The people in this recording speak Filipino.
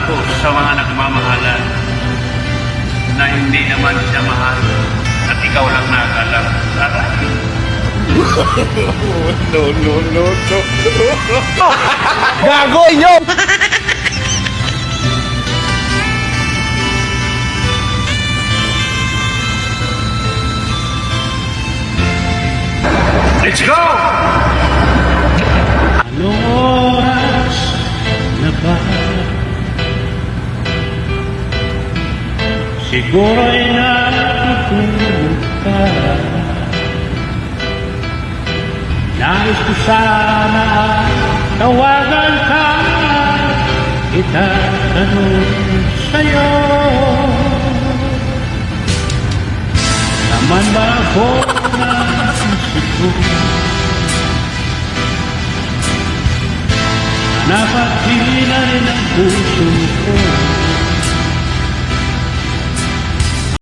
ko sa mga nagmamahalan na hindi naman siya mahal at ikaw lang nakalam. Aray! No, no, no, no. Gago inyo! Let's go! Anong oras na ba? Siguro'y natutulog ka. Nais ko sana tawagan ka, itatanong sa'yo. Naman ba ako na isip ko na napakila rin ang puso ko?